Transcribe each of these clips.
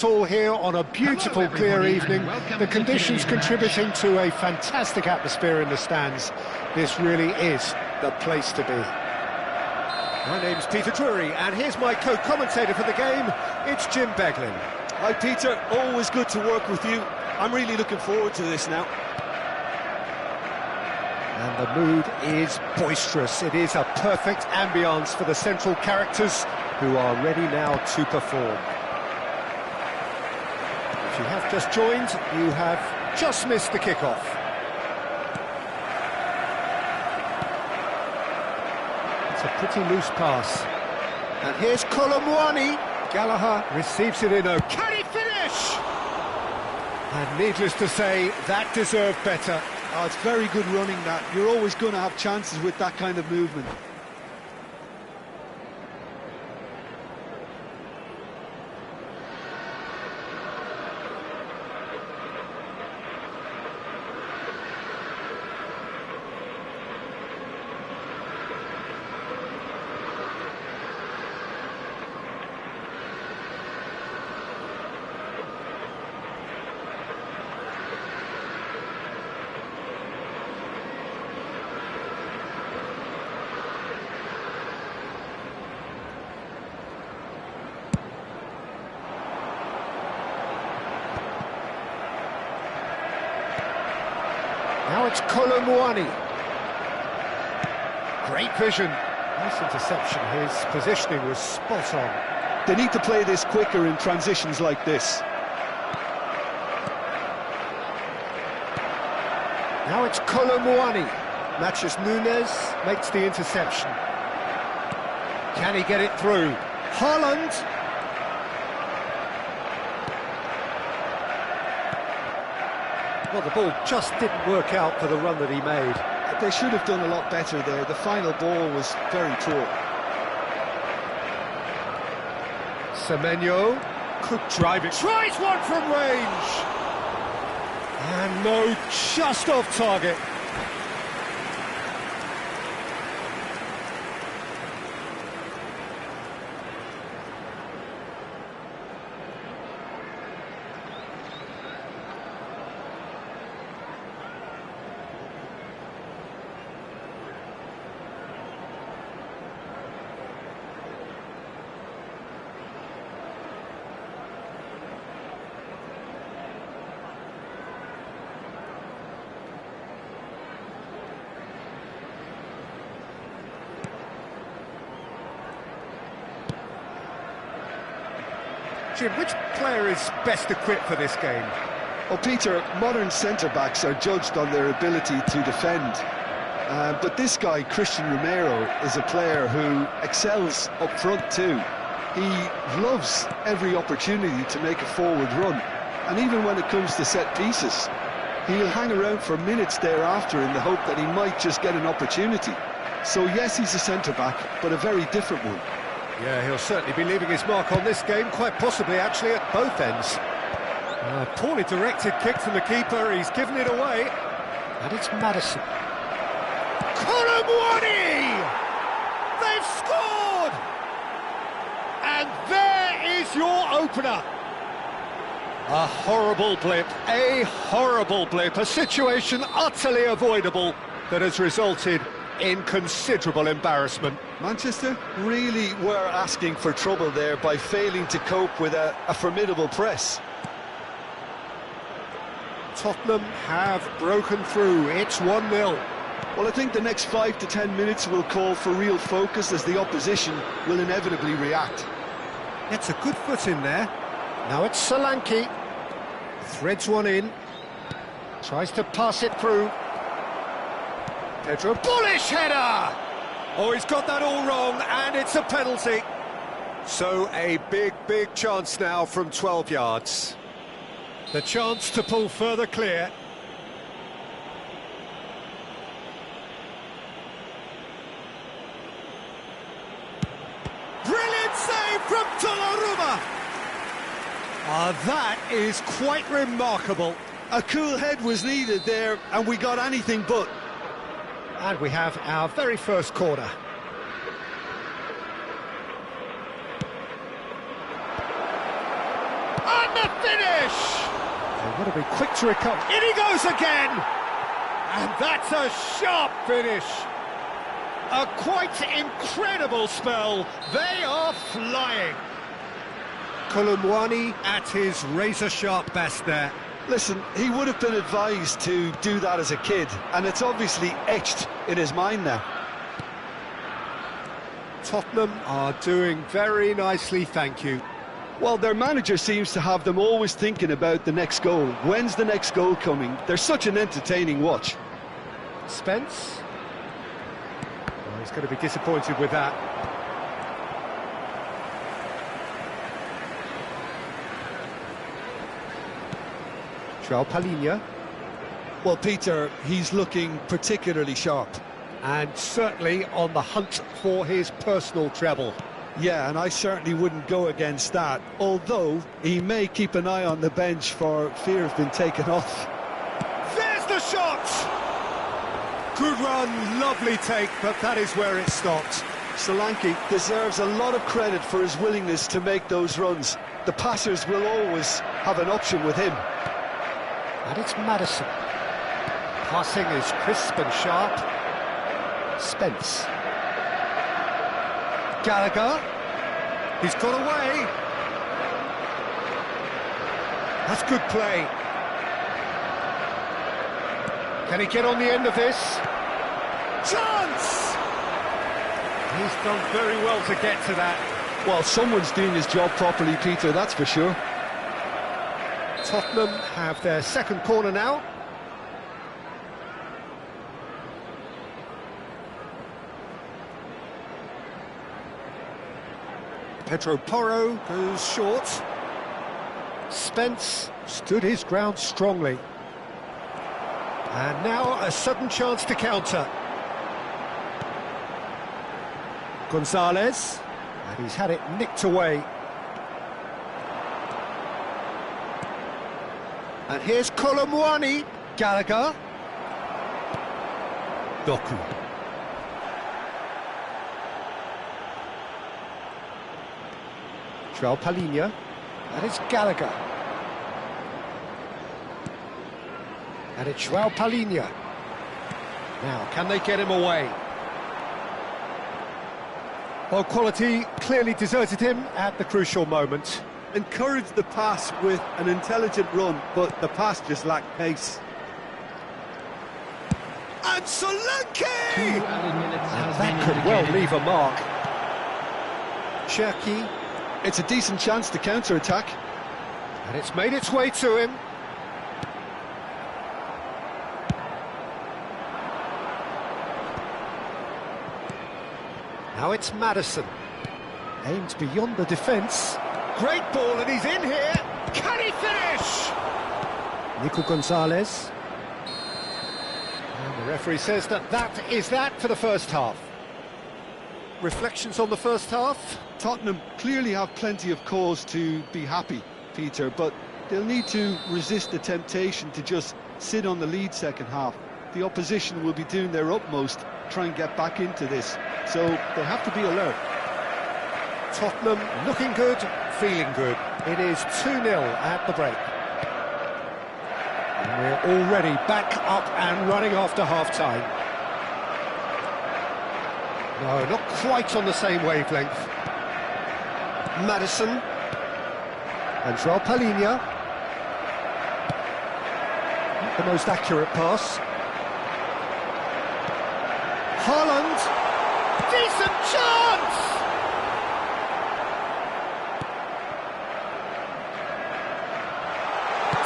All here on a beautiful, clear evening. The conditions contributing to a fantastic atmosphere in the stands. This really is the place to be. My name's Peter Drury, and here's my co-commentator for the game. It's Jim Beglin. Hi Peter, always good to work with you. I'm really looking forward to this now. And the mood is boisterous. It is a perfect ambience for the central characters who are ready now to perform. If you have just joined, you have just missed the kickoff. It's a pretty loose pass. And here's Colomwani. Gallagher receives it in. Can he finish? And needless to say, that deserved better. Oh, it's very good running, that. You're always going to have chances with that kind of movement. Now it's Colomwani. Great vision. Nice interception. His positioning was spot on. They need to play this quicker in transitions like this. Now it's Colomwani. Matches Nunes, makes the interception. Can he get it through? Haaland. Well, the ball just didn't work out for the run that he made. They should have done a lot better there. The final ball was very poor. Semenyo could drive it. Tries one from range. And no, just off target. Jim, which player is best equipped for this game? Oh, Peter, modern centre-backs are judged on their ability to defend. But this guy, Christian Romero, is a player who excels up front too. He loves every opportunity to make a forward run. And even when it comes to set pieces, he'll hang around for minutes thereafter in the hope that he might just get an opportunity. So yes, he's a centre-back, but a very different one. Yeah, he'll certainly be leaving his mark on this game, quite possibly actually at both ends. Poorly directed kick from the keeper, he's given it away. And it's Madison. Colomwani! They've scored! And there is your opener. A horrible blip, a situation utterly avoidable that has resulted in considerable embarrassment. Manchester really were asking for trouble there by failing to cope with a formidable press. Tottenham have broken through. It's 1-0. Well, I think the next 5 to 10 minutes will call for real focus as the opposition will inevitably react. Gets a good foot in there. Now it's Solanke. Threads one in. Tries to pass it through. Pedro, bullish header! Oh, he's got that all wrong, and it's a penalty. So a big chance now from 12 yards. The chance to pull further clear. Brilliant save from Donnarumma! That is quite remarkable. A cool head was needed there, and we got anything but. And we have our very first corner. And And the finish! They want to be quick to recover. In he goes again! And that's a sharp finish. A quite incredible spell. They are flying. Kolumwani at his razor-sharp best there. Listen, he would have been advised to do that as a kid, and it's obviously etched in his mind now. Tottenham are doing very nicely, thank you. Well, their manager seems to have them always thinking about the next goal. When's the next goal coming? They're such an entertaining watch. Spence? Oh, he's going to be disappointed with that. João Palhinha. Well, Peter, he's looking particularly sharp. And certainly on the hunt for his personal treble. Yeah, and I certainly wouldn't go against that, although he may keep an eye on the bench for fear of being taken off. There's the shot! Good run, lovely take, but that is where it stopped. Solanke deserves a lot of credit for his willingness to make those runs. The passers will always have an option with him. And it's Maddison. Passing is crisp and sharp. Spence. Gallagher. He's got away. That's good play. Can he get on the end of this? Chance! He's done very well to get to that. Well, someone's doing his job properly, Peter, that's for sure. Tottenham have their second corner now. Pedro Porro goes short. Spence stood his ground strongly. And now a sudden chance to counter. Gonzalez, and he's had it nicked away. And here's Kolumwani. Gallagher. Doku. João Palhinha. And it's Gallagher. And it's João Palhinha. Now, can they get him away? Well, quality clearly deserted him at the crucial moment. Encouraged the pass with an intelligent run, but the pass just lacked pace. And Solanke! And that could well leave a mark. Cherki. It's a decent chance to counter-attack. And it's made its way to him. Now it's Maddison. Aimed beyond the defence. Great ball, and he's in here. Can he finish? Nico Gonzalez. And the referee says that is that for the first half. Reflections on the first half? Tottenham clearly have plenty of cause to be happy, Peter, but they'll need to resist the temptation to just sit on the lead second half. The opposition will be doing their utmost to try and get back into this, so they have to be alert. Tottenham looking good, feeling good. It is 2-0 at the break. And we're already back up and running after half-time. No, not quite on the same wavelength. Maddison. And João Palhinha. Not the most accurate pass. Haaland. Decent chance!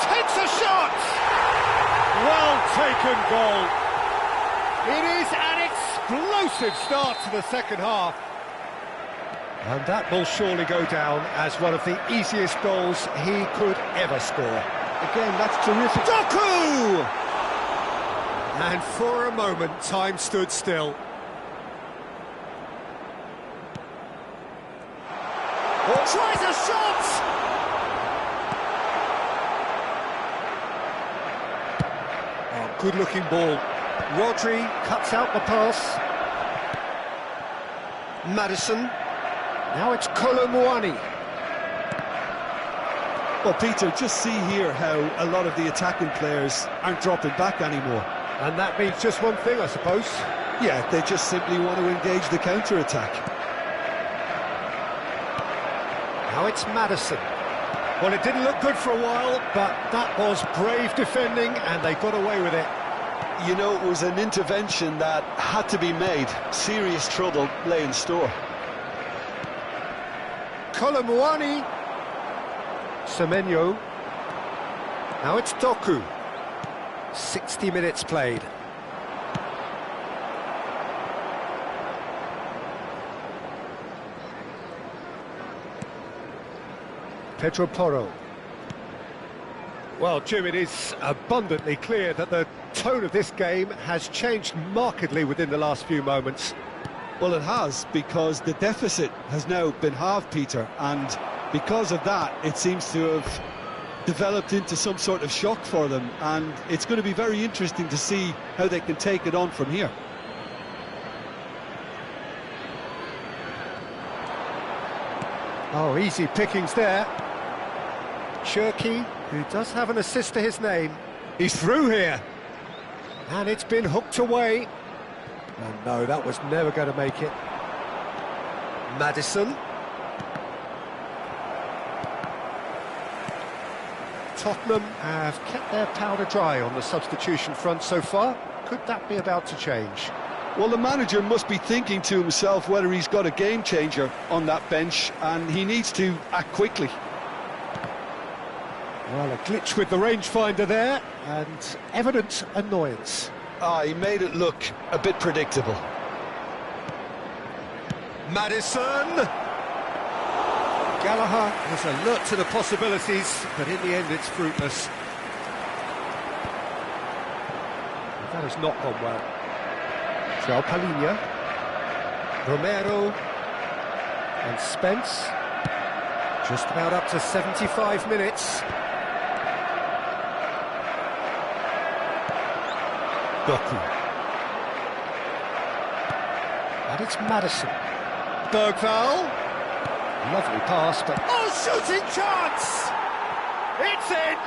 Takes a shot! Well taken goal. It is an explosive start to the second half. And that will surely go down as one of the easiest goals he could ever score. Again, that's terrific. Doku! And for a moment, time stood still. Tries a shot! Oh, good-looking ball. Rodri cuts out the pass. Maddison. Now it's Kolumwani. Well, Peter, just see here how a lot of the attacking players aren't dropping back anymore. And that means just one thing, I suppose. Yeah, they just simply want to engage the counter-attack. Now it's Maddison. Well, it didn't look good for a while, but that was brave defending, and they got away with it. You know, it was an intervention that had to be made. Serious trouble lay in store. Kolomuani. Semenyo. Now it's Doku. 60 minutes played. Pedro Porro. Well, Jim, it is abundantly clear that the tone of this game has changed markedly within the last few moments. Well, it has, because the deficit has now been halved, Peter, and because of that, it seems to have developed into some sort of shock for them, and it's going to be very interesting to see how they can take it on from here. Oh, easy pickings there. Cherky, who does have an assist to his name. He's through here. And it's been hooked away. And no, that was never going to make it. Maddison. Tottenham have kept their powder dry on the substitution front so far. Could that be about to change? Well, the manager must be thinking to himself whether he's got a game changer on that bench, and he needs to act quickly. Well, a glitch with the rangefinder there, and evident annoyance. He made it look a bit predictable. Maddison! Gallagher was alert to the possibilities, but in the end it's fruitless. That has not gone well. João Palhinha. Romero. And Spence. Just about up to 75 minutes. Doku. And it's Maddison. Bergvall. Lovely pass, but... Oh, shooting chance! It's in!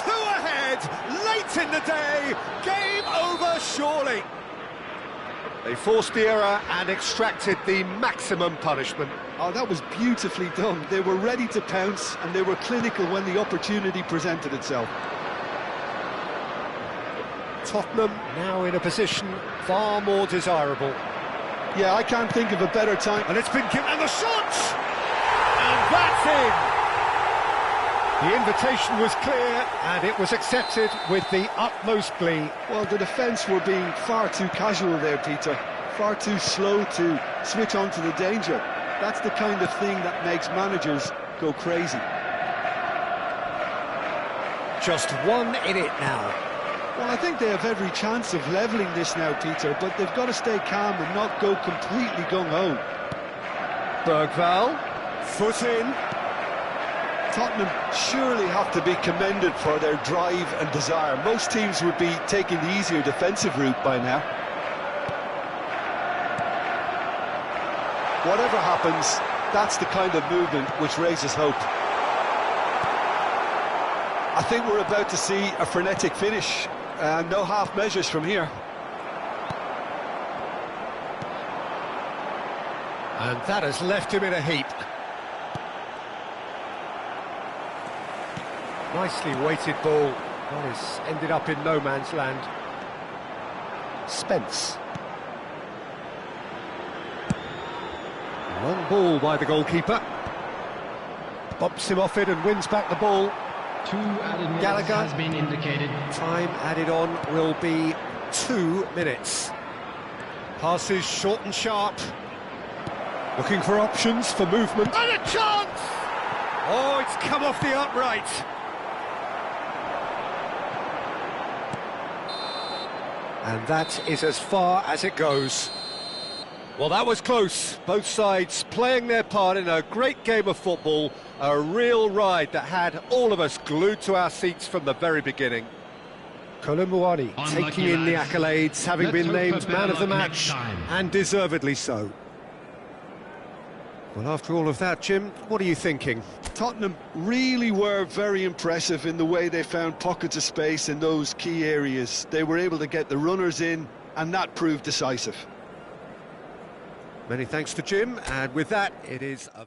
2 ahead, late in the day, game over surely. They forced the error and extracted the maximum punishment. Oh, that was beautifully done. They were ready to pounce, and they were clinical when the opportunity presented itself. Tottenham now in a position far more desirable. Yeah, I can't think of a better time. And it's been given, and the shot! And that's in! The invitation was clear, and it was accepted with the utmost glee. Well, the defence were being far too casual there, Peter. Far too slow to switch on to the danger. That's the kind of thing that makes managers go crazy. Just 1 in it now. Well, I think they have every chance of levelling this now, Peter, but they've got to stay calm and not go completely gung-ho. Bergvall, foot in. Tottenham surely have to be commended for their drive and desire. Most teams would be taking the easier defensive route by now. Whatever happens, that's the kind of movement which raises hope. I think we're about to see a frenetic finish. No half measures from here. And that has left him in a heap. Nicely weighted ball. That has ended up in no man's land. Spence. Long ball by the goalkeeper. Bumps him off it and wins back the ball. 2 added minutes Gallagher has been indicated. Time added on will be 2 minutes. Passes short and sharp. Looking for options for movement. And a chance! Oh, it's come off the upright. And that is as far as it goes. Well, that was close. Both sides playing their part in a great game of football. A real ride that had all of us glued to our seats from the very beginning. Kolomuani taking in the accolades, having been named man of the match, and deservedly so. Well, after all of that, Jim, what are you thinking? Tottenham really were very impressive in the way they found pockets of space in those key areas. They were able to get the runners in, and that proved decisive. Many thanks to Jim, and with that, it is a...